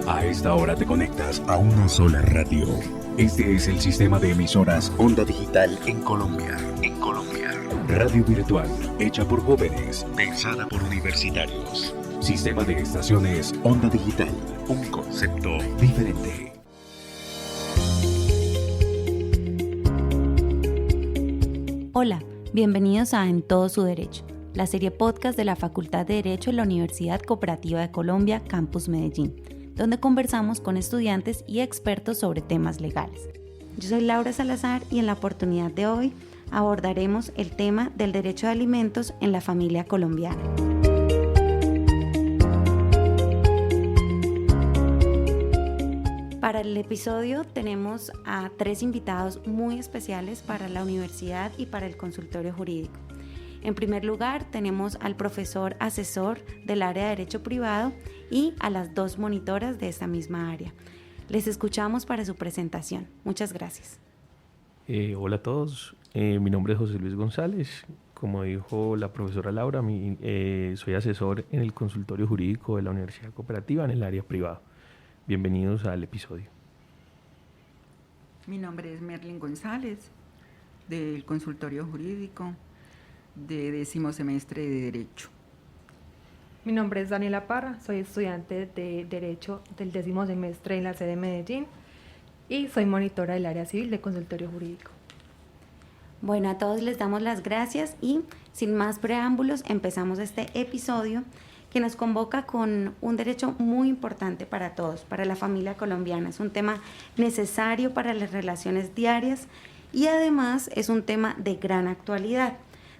A esta hora te conectas a una sola radio. Este es el sistema de emisoras Onda Digital en Colombia. Radio virtual, hecha por jóvenes, pensada por universitarios. Sistema de estaciones Onda Digital, un concepto diferente. Hola, bienvenidos a En Todo Su Derecho, la serie podcast de la Facultad de Derecho de la Universidad Cooperativa de Colombia, Campus Medellín, donde conversamos con estudiantes y expertos sobre temas legales. Yo soy Laura Salazar y en la oportunidad de hoy abordaremos el tema del derecho de alimentos en la familia colombiana. Para el episodio tenemos a 3 invitados muy especiales para la universidad y para el consultorio jurídico. En primer lugar, tenemos al profesor asesor del área de Derecho Privado y a las 2 monitoras de esta misma área. Les escuchamos para su presentación. Muchas gracias. Hola a todos, mi nombre es José Luis González. Como dijo la profesora Laura, soy asesor en el consultorio jurídico de la Universidad Cooperativa en el área privada. Bienvenidos al episodio. Mi nombre es Merlin González, del consultorio jurídico de 10º semestre de Derecho. Mi nombre es Daniela Parra, soy estudiante de Derecho del 10º semestre en la sede de Medellín y soy monitora del área civil de consultorio jurídico. Bueno, a todos les damos las gracias y sin más preámbulos empezamos este episodio que nos convoca con un derecho muy importante para todos, para la familia colombiana. Es un tema necesario para las relaciones diarias y además es un tema de gran actualidad,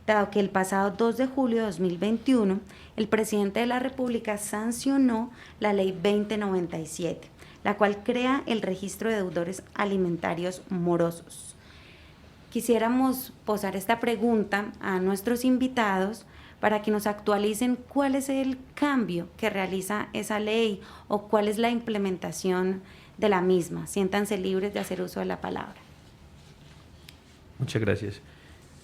dado que el pasado 2 de julio de 2021 el presidente de la República sancionó la Ley 2097, la cual crea el registro de deudores alimentarios morosos. Quisiéramos posar esta pregunta a nuestros invitados para que nos actualicen cuál es el cambio que realiza esa ley o cuál es la implementación de la misma. Siéntanse libres de hacer uso de la palabra. Muchas gracias.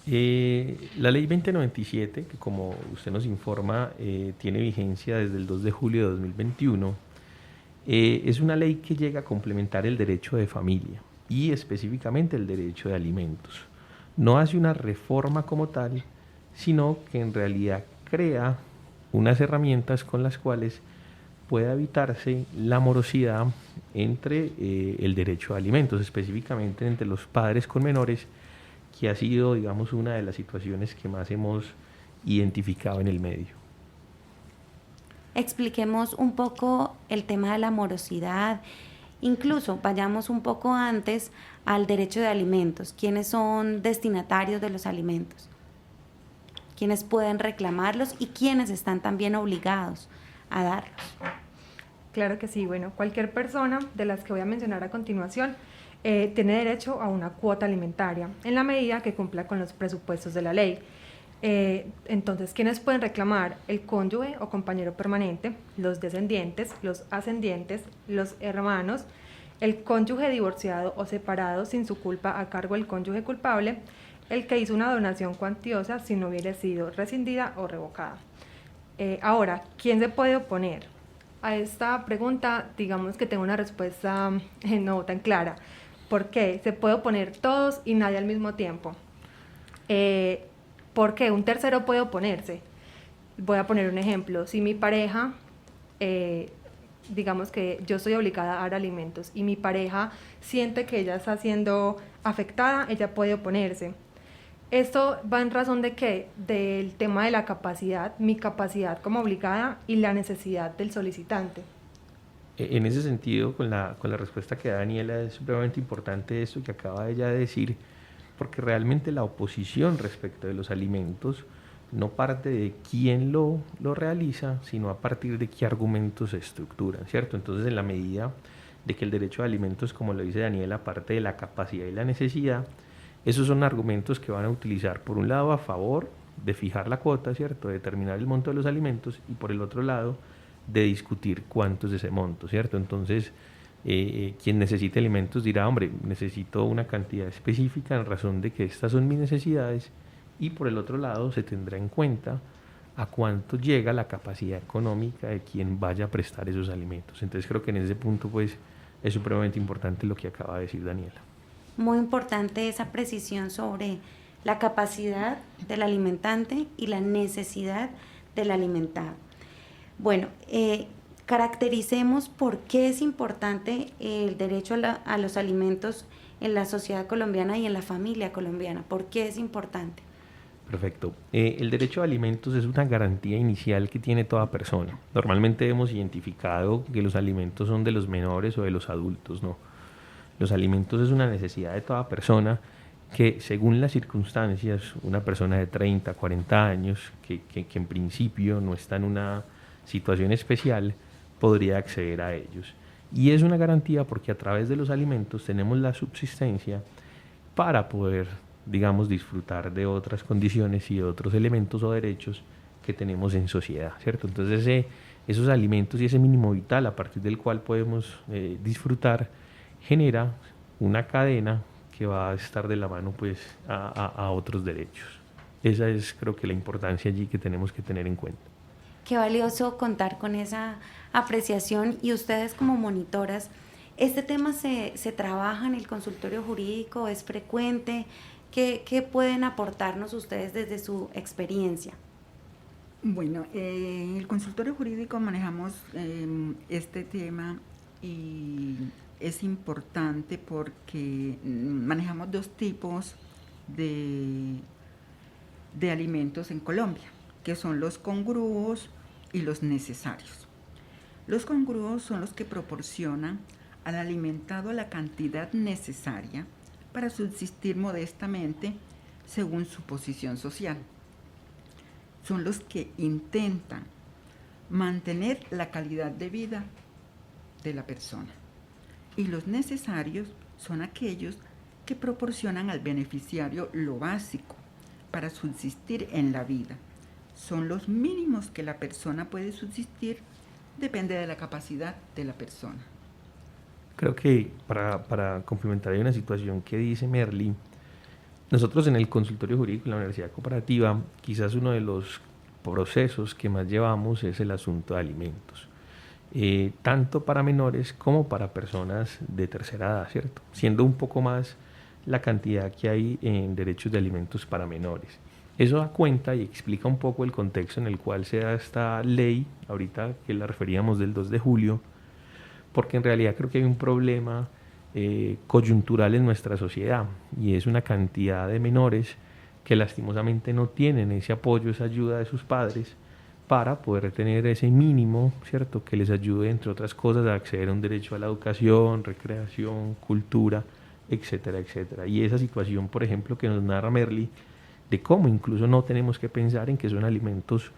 La ley 2097, que como usted nos informa, tiene vigencia desde el 2 de julio de 2021, es una ley que llega a complementar el derecho de familia y específicamente el derecho de alimentos. No hace una reforma como tal, sino que en realidad crea unas herramientas con las cuales pueda evitarse la morosidad entre el derecho a alimentos, específicamente entre los padres con menores, que ha sido, digamos, una de las situaciones que más hemos identificado en el medio. Expliquemos un poco el tema de la morosidad, incluso vayamos un poco antes al derecho de alimentos. ¿Quiénes son destinatarios de los alimentos? ¿Quiénes pueden reclamarlos y quiénes están también obligados a darlos? Claro que sí, bueno, cualquier persona de las que voy a mencionar a continuación tiene derecho a una cuota alimentaria en la medida que cumpla con los presupuestos de la ley. Entonces, ¿quiénes pueden reclamar? El cónyuge o compañero permanente, los descendientes, los ascendientes, los hermanos, el cónyuge divorciado o separado sin su culpa a cargo del cónyuge culpable, el que hizo una donación cuantiosa si no hubiera sido rescindida o revocada. Ahora, ¿quién se puede oponer? A esta pregunta, digamos que tengo una respuesta no tan clara. ¿Por qué? Se puede oponer todos y nadie al mismo tiempo. ¿Por qué? Un tercero puede oponerse. Voy a poner un ejemplo. Si mi pareja, digamos que yo estoy obligada a dar alimentos y mi pareja siente que ella está siendo afectada, ella puede oponerse. Esto va en razón de ¿qué? Del tema de la capacidad, mi capacidad como obligada y la necesidad del solicitante. En ese sentido, con la respuesta que da Daniela, es supremamente importante esto que acaba ella de decir, porque realmente la oposición respecto de los alimentos no parte de quién lo realiza, sino a partir de qué argumentos se estructuran, ¿cierto? Entonces, en la medida de que el derecho de alimentos, como lo dice Daniela, parte de la capacidad y la necesidad, esos son argumentos que van a utilizar, por un lado, a favor de fijar la cuota, ¿cierto?, de determinar el monto de los alimentos, y por el otro lado, de discutir cuánto es ese monto, ¿cierto? Entonces, quien necesite alimentos dirá, hombre, necesito una cantidad específica en razón de que estas son mis necesidades, y por el otro lado, se tendrá en cuenta a cuánto llega la capacidad económica de quien vaya a prestar esos alimentos. Entonces creo que en ese punto pues es supremamente importante lo que acaba de decir Daniela. Muy importante esa precisión sobre la capacidad del alimentante y la necesidad del alimentado. Bueno, caractericemos por qué es importante el derecho a los alimentos en la sociedad colombiana y en la familia colombiana. ¿Por qué es importante? Perfecto. El derecho a alimentos es una garantía inicial que tiene toda persona. Normalmente hemos identificado que los alimentos son de los menores o de los adultos, ¿no? Los alimentos es una necesidad de toda persona que según las circunstancias, una persona de 30, 40 años, que en principio no está en una situación especial, podría acceder a ellos. Y es una garantía porque a través de los alimentos tenemos la subsistencia para poder, digamos, disfrutar de otras condiciones y de otros elementos o derechos que tenemos en sociedad, ¿cierto? Entonces esos alimentos y ese mínimo vital a partir del cual podemos disfrutar genera una cadena que va a estar de la mano pues a otros derechos. Esa es creo que la importancia allí que tenemos que tener en cuenta. Qué valioso contar con esa apreciación. Y ustedes como monitoras, ¿este tema se trabaja en el consultorio jurídico? ¿Es frecuente? ¿Qué pueden aportarnos ustedes desde su experiencia? Bueno, en el consultorio jurídico manejamos este tema y es importante porque manejamos dos tipos de alimentos en Colombia, que son los congruos y los necesarios. Los congruos son los que proporcionan al alimentado la cantidad necesaria para subsistir modestamente según su posición social. Son los que intentan mantener la calidad de vida de la persona. Y los necesarios son aquellos que proporcionan al beneficiario lo básico para subsistir en la vida. Son los mínimos que la persona puede subsistir, depende de la capacidad de la persona. Creo que para complementar hay una situación que dice Merly. Nosotros en el consultorio jurídico en la Universidad Cooperativa, quizás uno de los procesos que más llevamos es el asunto de alimentos. Tanto para menores como para personas de tercera edad, ¿cierto? Siendo un poco más la cantidad que hay en derechos de alimentos para menores. Eso da cuenta y explica un poco el contexto en el cual se da esta ley, ahorita que la referíamos del 2 de julio, porque en realidad creo que hay un problema coyuntural en nuestra sociedad y es una cantidad de menores que lastimosamente no tienen ese apoyo, esa ayuda de sus padres para poder tener ese mínimo, ¿cierto?, que les ayude, entre otras cosas, a acceder a un derecho a la educación, recreación, cultura, etcétera, etcétera. Y esa situación, por ejemplo, que nos narra Merly, de cómo incluso no tenemos que pensar en que son alimentos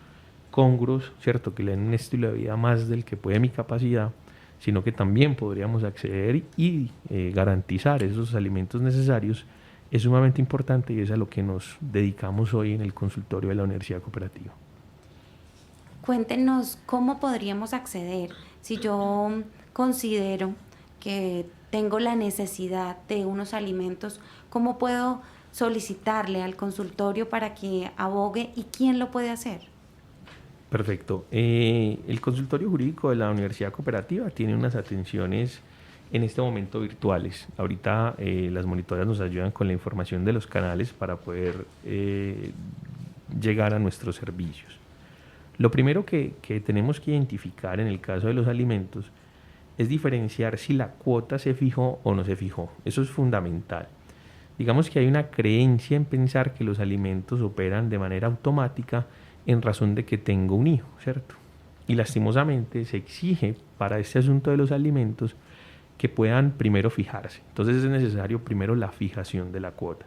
congruos, ¿cierto?, que le den un estilo de vida más del que puede mi capacidad, sino que también podríamos acceder y garantizar esos alimentos necesarios, es sumamente importante y es a lo que nos dedicamos hoy en el consultorio de la Universidad Cooperativa. Cuéntenos cómo podríamos acceder si yo considero que tengo la necesidad de unos alimentos, ¿cómo puedo solicitarle al consultorio para que abogue y quién lo puede hacer? Perfecto. El consultorio jurídico de la Universidad Cooperativa tiene unas atenciones en este momento virtuales. Ahorita las monitoras nos ayudan con la información de los canales para poder llegar a nuestros servicios. Lo primero que tenemos que identificar en el caso de los alimentos es diferenciar si la cuota se fijó o no se fijó. Eso es fundamental. Digamos que hay una creencia en pensar que los alimentos operan de manera automática en razón de que tengo un hijo, ¿cierto? Y lastimosamente se exige para este asunto de los alimentos que puedan primero fijarse. Entonces es necesario primero la fijación de la cuota.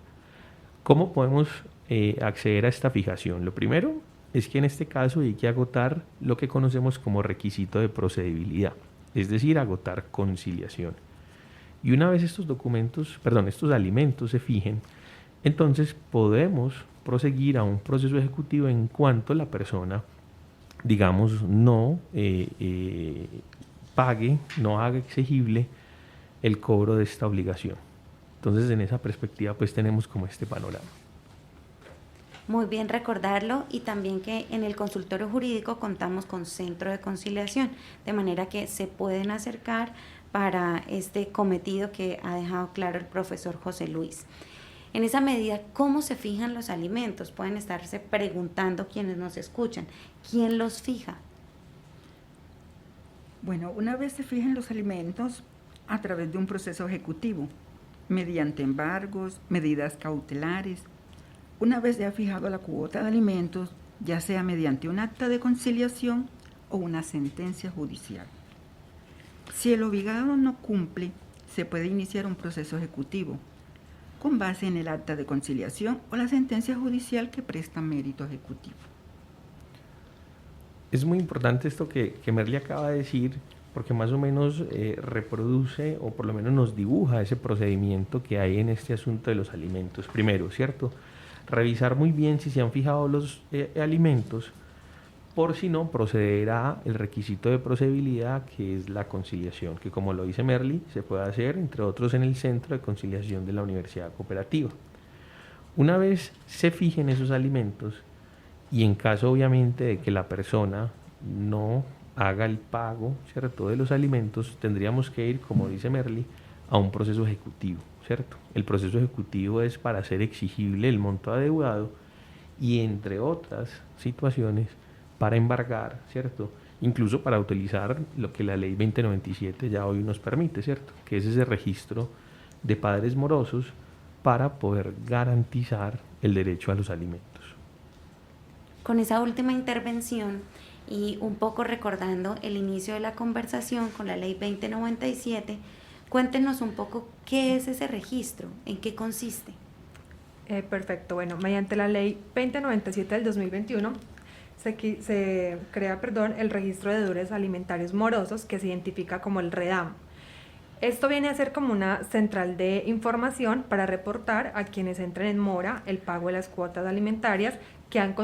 ¿Cómo podemos acceder a esta fijación? Lo primero es que en este caso hay que agotar lo que conocemos como requisito de procedibilidad, es decir, agotar conciliación. Y una vez estos alimentos se fijen, entonces podemos proseguir a un proceso ejecutivo en cuanto la persona, digamos, no pague, no haga exigible el cobro de esta obligación. Entonces, en esa perspectiva, pues tenemos como este panorama. Muy bien recordarlo, y también que en el consultorio jurídico contamos con centro de conciliación, de manera que se pueden acercar para este cometido que ha dejado claro el profesor José Luis. En esa medida, ¿cómo se fijan los alimentos? Pueden estarse preguntando quienes nos escuchan, ¿quién los fija? Bueno, una vez se fijan los alimentos a través de un proceso ejecutivo, mediante embargos, medidas cautelares. Una vez ya fijado la cuota de alimentos, ya sea mediante un acta de conciliación o una sentencia judicial. Si el obligado no cumple, se puede iniciar un proceso ejecutivo con base en el acta de conciliación o la sentencia judicial que presta mérito ejecutivo. Es muy importante esto que Merly acaba de decir, porque más o menos reproduce o por lo menos nos dibuja ese procedimiento que hay en este asunto de los alimentos. Primero, ¿cierto? Revisar muy bien si se han fijado los alimentos, por si no, procederá el requisito de procedibilidad, que es la conciliación, que como lo dice Merly, se puede hacer, entre otros, en el Centro de Conciliación de la Universidad Cooperativa. Una vez se fijen esos alimentos, y en caso obviamente de que la persona no haga el pago, ¿cierto?, de los alimentos, tendríamos que ir, como dice Merly, a un proceso ejecutivo, ¿cierto? El proceso ejecutivo es para hacer exigible el monto adeudado y, entre otras situaciones, para embargar, ¿cierto? Incluso para utilizar lo que la ley 2097 ya hoy nos permite, ¿cierto? Que es ese registro de padres morosos para poder garantizar el derecho a los alimentos. Con esa última intervención y un poco recordando el inicio de la conversación con la ley 2097, cuéntenos un poco qué es ese registro, en qué consiste. Perfecto, bueno, mediante la ley 2097 del 2021 se crea el registro de deudores alimentarios morosos, que se identifica como el REDAM. Esto viene a ser como una central de información para reportar a quienes entren en mora el pago de las cuotas alimentarias que han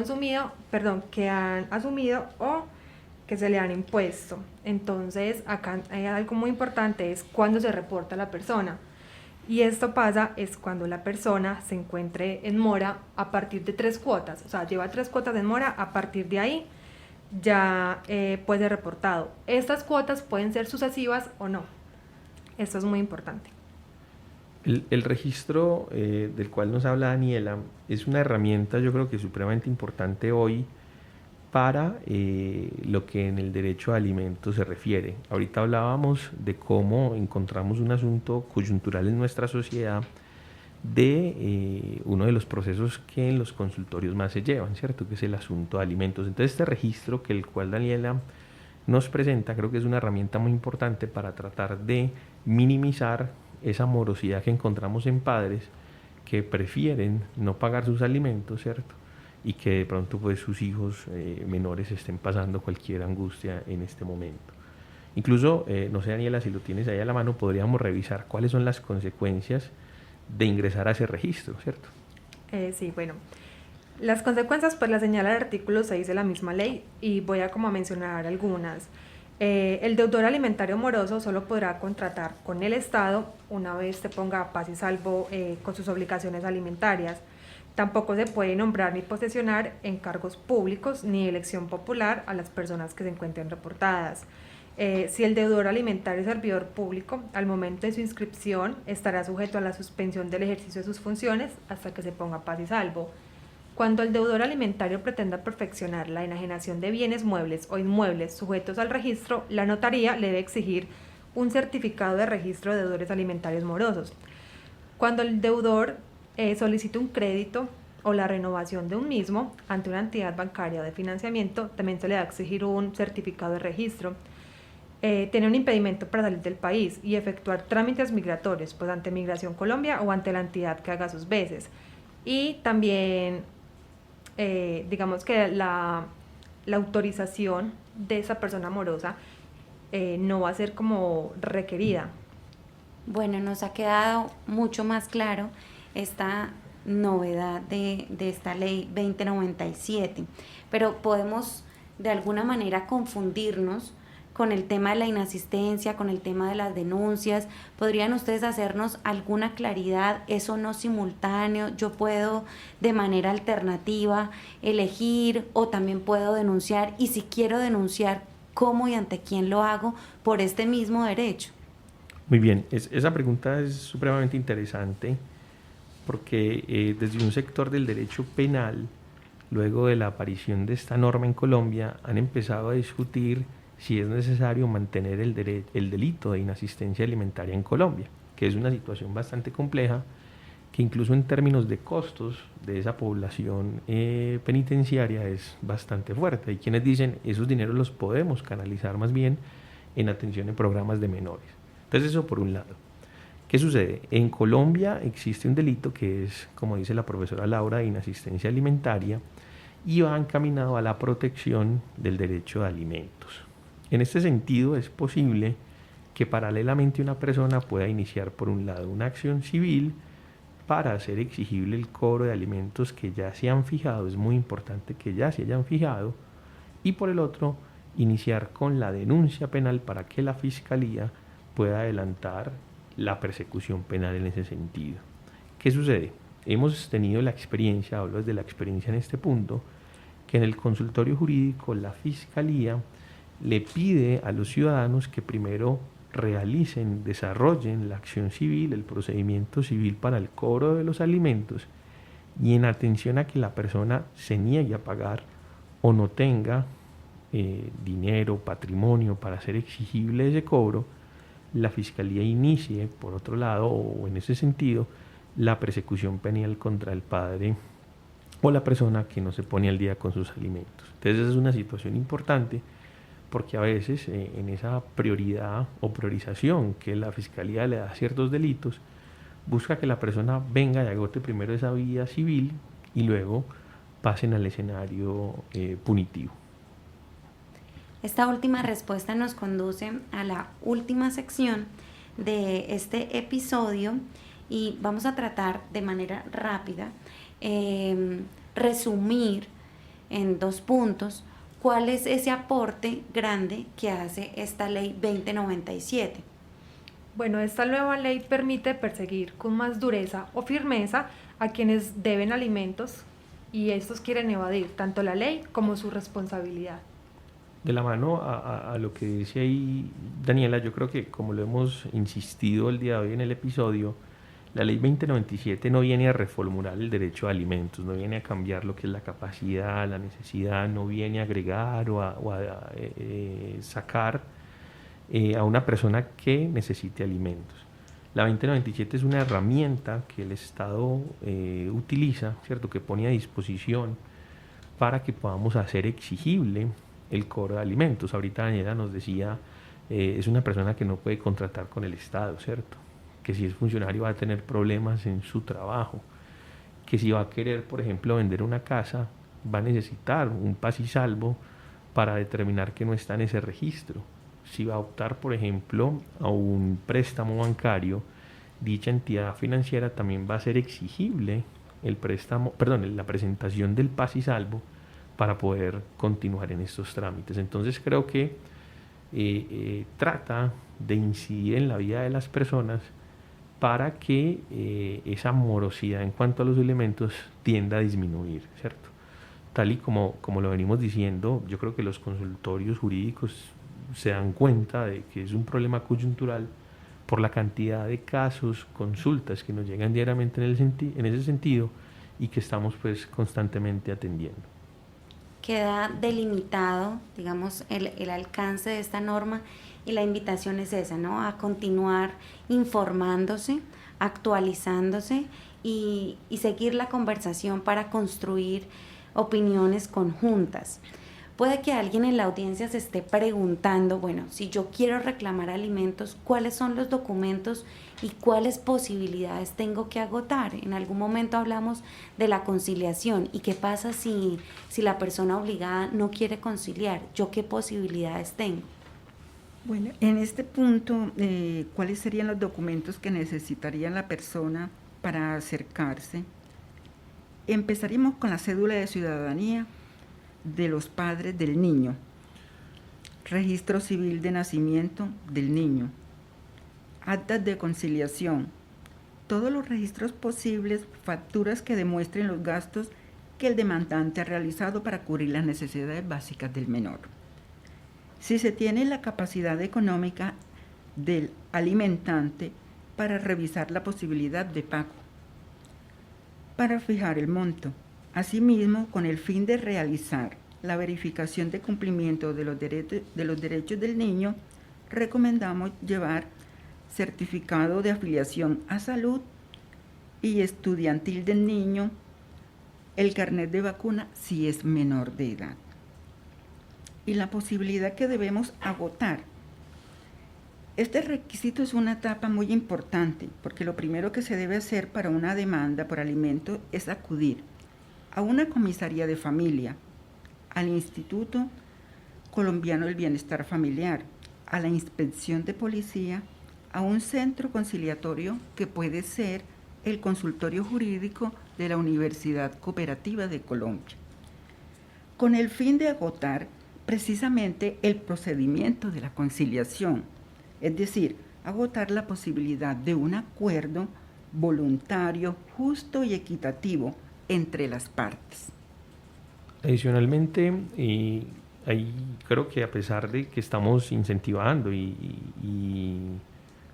asumido o que se le han impuesto. Entonces, acá hay algo muy importante, es cuando se reporta a la persona. Y esto pasa es cuando la persona se encuentre en mora a partir de 3 cuotas, o sea, lleva 3 cuotas en mora, a partir de ahí ya puede ser reportado. Estas cuotas pueden ser sucesivas o no. Esto es muy importante. El registro del cual nos habla Daniela es una herramienta, yo creo que supremamente importante hoy para lo que en el derecho a alimentos se refiere. Ahorita hablábamos de cómo encontramos un asunto coyuntural en nuestra sociedad de uno de los procesos que en los consultorios más se llevan, ¿cierto? Que es el asunto de alimentos. Entonces este registro que el cual Daniela nos presenta, creo que es una herramienta muy importante para tratar de minimizar esa morosidad que encontramos en padres que prefieren no pagar sus alimentos, ¿cierto? Y que de pronto pues sus hijos menores estén pasando cualquier angustia en este momento. Incluso, no sé Daniela, si lo tienes ahí a la mano, podríamos revisar cuáles son las consecuencias de ingresar a ese registro, ¿cierto? Sí, bueno, las consecuencias pues las señala el artículo 6 de la misma ley y voy a mencionar algunas. El deudor alimentario moroso solo podrá contratar con el Estado una vez se ponga a paz y salvo con sus obligaciones alimentarias. Tampoco se puede nombrar ni posesionar en cargos públicos ni elección popular a las personas que se encuentren reportadas. Si el deudor alimentario es servidor público, al momento de su inscripción estará sujeto a la suspensión del ejercicio de sus funciones hasta que se ponga a paz y salvo. Cuando el deudor alimentario pretenda perfeccionar la enajenación de bienes muebles o inmuebles sujetos al registro, la notaría le debe exigir un certificado de registro de deudores alimentarios morosos. Cuando el deudor solicite un crédito o la renovación de un mismo ante una entidad bancaria o de financiamiento, también se le va a exigir un certificado de registro. Tener un impedimento para salir del país y efectuar trámites migratorios, pues ante Migración Colombia o ante la entidad que haga sus veces. Y también, digamos que la autorización de esa persona morosa no va a ser como requerida. Bueno, nos ha quedado mucho más claro esta novedad de esta ley 2097, pero podemos de alguna manera confundirnos con el tema de la inasistencia, con el tema de las denuncias? ¿Podrían ustedes hacernos alguna claridad? ¿Eso no simultáneo? ¿Yo puedo de manera alternativa elegir o también puedo denunciar? Y si quiero denunciar, ¿cómo y ante quién lo hago por este mismo derecho? Muy bien, esa pregunta es supremamente interesante porque desde un sector del derecho penal, luego de la aparición de esta norma en Colombia, han empezado a discutir si es necesario mantener el delito de inasistencia alimentaria en Colombia, que es una situación bastante compleja, que incluso en términos de costos de esa población penitenciaria es bastante fuerte. Hay quienes dicen esos dineros los podemos canalizar más bien en atención en programas de menores. Entonces eso por un lado. ¿Qué sucede? En Colombia existe un delito que es, como dice la profesora Laura, de inasistencia alimentaria y va encaminado a la protección del derecho de alimentos. En este sentido es posible que paralelamente una persona pueda iniciar por un lado una acción civil para hacer exigible el cobro de alimentos que ya se han fijado, es muy importante que ya se hayan fijado, y por el otro iniciar con la denuncia penal para que la Fiscalía pueda adelantar la persecución penal en ese sentido. ¿Qué sucede? Hemos tenido la experiencia, hablo desde la experiencia en este punto, que en el consultorio jurídico la Fiscalía le pide a los ciudadanos que primero realicen, desarrollen la acción civil, el procedimiento civil para el cobro de los alimentos, y en atención a que la persona se niegue a pagar o no tenga dinero, patrimonio para hacer exigible ese cobro, la Fiscalía inicie, por otro lado, o en ese sentido, la persecución penal contra el padre o la persona que no se pone al día con sus alimentos. Entonces esa es una situación importante porque a veces en esa prioridad o priorización que la Fiscalía le da a ciertos delitos, busca que la persona venga y agote primero esa vía civil y luego pasen al escenario punitivo. Esta última respuesta nos conduce a la última sección de este episodio y vamos a tratar de manera rápida resumir en 2 puntos cuál es ese aporte grande que hace esta ley 2097. Bueno, esta nueva ley permite perseguir con más dureza o firmeza a quienes deben alimentos y estos quieren evadir tanto la ley como su responsabilidad. De la mano a lo que dice ahí Daniela, yo creo que como lo hemos insistido el día de hoy en el episodio, la ley 2097 no viene a reformular el derecho a alimentos, no viene a cambiar lo que es la capacidad, la necesidad, no viene a agregar o a sacar a una persona que necesite alimentos. La 2097 es una herramienta que el Estado utiliza, ¿cierto?, que pone a disposición para que podamos hacer exigible el cobro de alimentos. Ahorita Daniela nos decía, es una persona que no puede contratar con el Estado, ¿cierto? Que si es funcionario va a tener problemas en su trabajo, que si va a querer, por ejemplo, vender una casa, va a necesitar un paz y salvo para determinar que no está en ese registro. Si va a optar, por ejemplo, a un préstamo bancario, dicha entidad financiera también va a ser exigible el préstamo, la presentación del paz y salvo para poder continuar en estos trámites. Entonces creo que trata de incidir en la vida de las personas para que esa morosidad en cuanto a los alimentos tienda a disminuir, ¿cierto? Tal y como lo venimos diciendo, yo creo que los consultorios jurídicos se dan cuenta de que es un problema coyuntural por la cantidad de casos, consultas que nos llegan diariamente en ese sentido y que estamos pues constantemente atendiendo. Queda delimitado, digamos, el alcance de esta norma y la invitación es esa, ¿no? A continuar informándose, actualizándose y seguir la conversación para construir opiniones conjuntas. Puede que alguien en la audiencia se esté preguntando, bueno, si yo quiero reclamar alimentos, ¿cuáles son los documentos y cuáles posibilidades tengo que agotar? En algún momento hablamos de la conciliación y qué pasa si la persona obligada no quiere conciliar, ¿yo qué posibilidades tengo? Bueno, en este punto, ¿cuáles serían los documentos que necesitaría la persona para acercarse? Empezaríamos con la cédula de ciudadanía de los padres del niño. registro civil de nacimiento del niño, actas de conciliación, todos los registros posibles, facturas que demuestren los gastos que el demandante ha realizado para cubrir las necesidades básicas del menor. Si se tiene la capacidad económica del alimentante para revisar la posibilidad de pago, para fijar el monto. Asimismo, con el fin de realizar la verificación de cumplimiento de los derechos del niño, recomendamos llevar certificado de afiliación a salud y estudiantil del niño, el carnet de vacuna si es menor de edad. Y la posibilidad que debemos agotar. Este requisito es una etapa muy importante porque lo primero que se debe hacer para una demanda por alimento es acudir a una comisaría de familia, al Instituto Colombiano del Bienestar Familiar, a la inspección de policía, a un centro conciliatorio que puede ser el consultorio jurídico de la Universidad Cooperativa de Colombia, con el fin de agotar precisamente el procedimiento de la conciliación, es decir, agotar la posibilidad de un acuerdo voluntario, justo y equitativo entre las partes. Adicionalmente, ahí creo que a pesar de que estamos incentivando y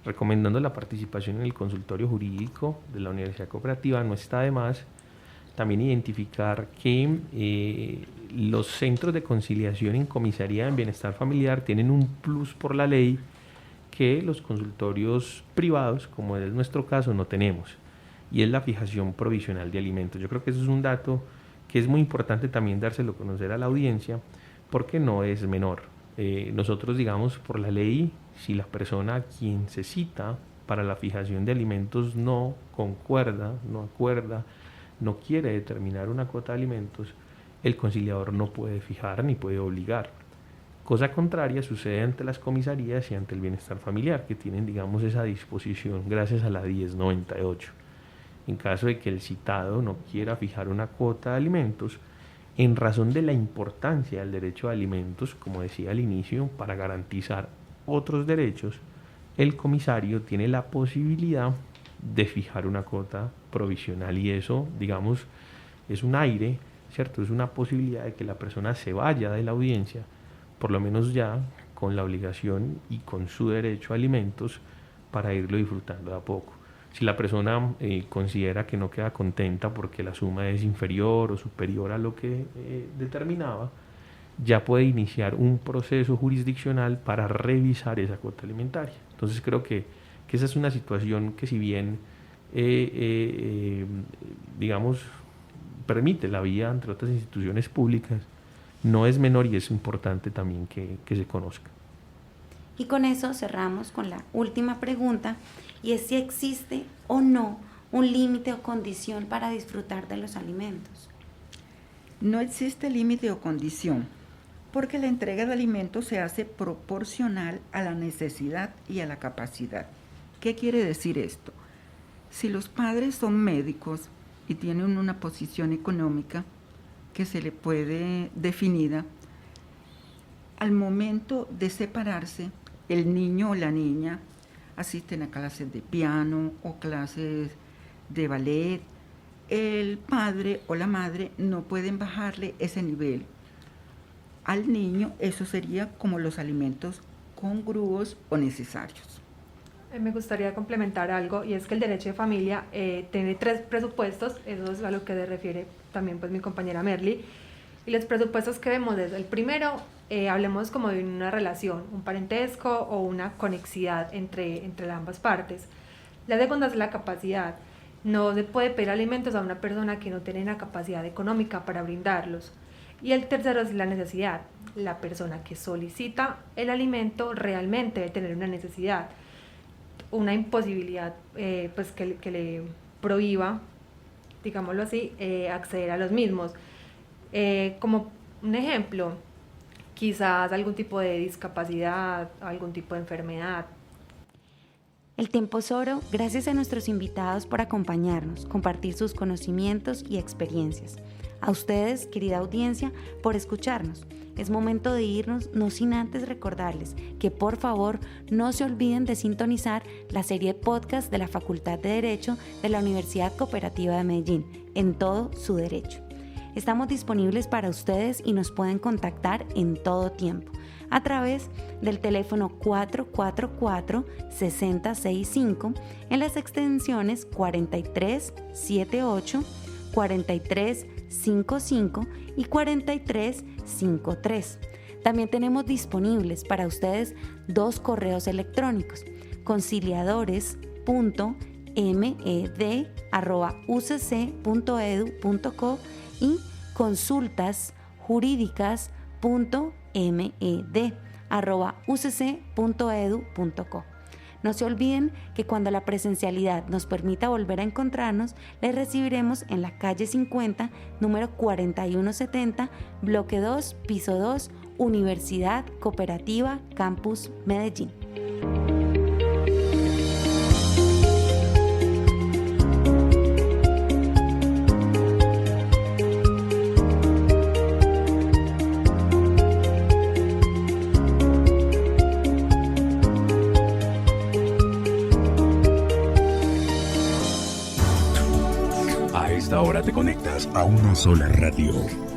recomendando la participación en el consultorio jurídico de la Universidad Cooperativa, no está de más también identificar que los centros de conciliación en comisaría en bienestar familiar tienen un plus por la ley que los consultorios privados, como es nuestro caso, no tenemos, y es la fijación provisional de alimentos. Yo creo que eso es un dato que es muy importante también dárselo a conocer a la audiencia, porque no es menor. Nosotros, digamos, por la ley, si la persona a quien se cita para la fijación de alimentos no concuerda, no acuerda, no quiere determinar una cuota de alimentos, el conciliador no puede fijar ni puede obligar. Cosa contraria sucede ante las comisarías y ante el bienestar familiar, que tienen, digamos, esa disposición gracias a la 1098. En caso de que el citado no quiera fijar una cuota de alimentos, en razón de la importancia del derecho a alimentos, como decía al inicio, para garantizar otros derechos, el comisario tiene la posibilidad de fijar una cuota provisional, y eso, digamos, es un aire, ¿cierto? Es una posibilidad de que la persona se vaya de la audiencia, por lo menos ya con la obligación y con su derecho a alimentos, para irlo disfrutando de a poco. Si la persona considera que no queda contenta porque la suma es inferior o superior a lo que determinaba, ya puede iniciar un proceso jurisdiccional para revisar esa cuota alimentaria. Entonces creo que esa es una situación que, si bien digamos, permite la vía entre otras instituciones públicas, no es menor, y es importante también que se conozca. Y con eso cerramos con la última pregunta, y es si existe o no un límite o condición para disfrutar de los alimentos. No existe límite o condición, porque la entrega de alimentos se hace proporcional a la necesidad y a la capacidad. ¿Qué quiere decir esto? Si los padres son médicos y tienen una posición económica que se le puede definida, al momento de separarse, el niño o la niña asisten a clases de piano o clases de ballet. El padre o la madre no pueden bajarle ese nivel al niño. Eso sería como los alimentos congruos o necesarios. Me gustaría complementar algo, y es que el derecho de familia tiene 3 presupuestos. Eso es a lo que se refiere también pues mi compañera Merly. Y los presupuestos que vemos desde el primero, hablemos como de una relación, un parentesco o una conexidad entre ambas partes. La segunda es la capacidad. No se puede pedir alimentos a una persona que no tiene la capacidad económica para brindarlos. Y el tercero es la necesidad. La persona que solicita el alimento realmente debe tener una necesidad, una imposibilidad pues que le prohíba, digámoslo así, acceder a los mismos. Como un ejemplo, quizás algún tipo de discapacidad, algún tipo de enfermedad. El tiempo es oro. Gracias a nuestros invitados por acompañarnos, compartir sus conocimientos y experiencias. A ustedes, querida audiencia, por escucharnos. Es momento de irnos, no sin antes recordarles que por favor no se olviden de sintonizar la serie de podcast de la Facultad de Derecho de la Universidad Cooperativa de Medellín, En Todo Su Derecho. Estamos disponibles para ustedes y nos pueden contactar en todo tiempo a través del teléfono 444-6065 en las extensiones 4378, 4355 y 4353. También tenemos disponibles para ustedes 2 correos electrónicos: conciliadores.med@ucc.edu.co y consultasjurídicas.med@ucc.edu.co. No se olviden que cuando la presencialidad nos permita volver a encontrarnos, les recibiremos en la calle 50, número 4170, bloque 2, piso 2, Universidad Cooperativa Campus Medellín. Ahora te conectas a una sola radio.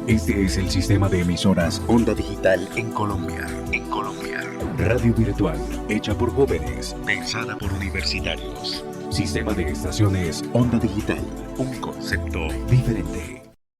Este es el sistema de emisoras Onda Digital en Colombia. Radio virtual, hecha por jóvenes, pensada por universitarios. Sistema de estaciones Onda Digital, un concepto diferente.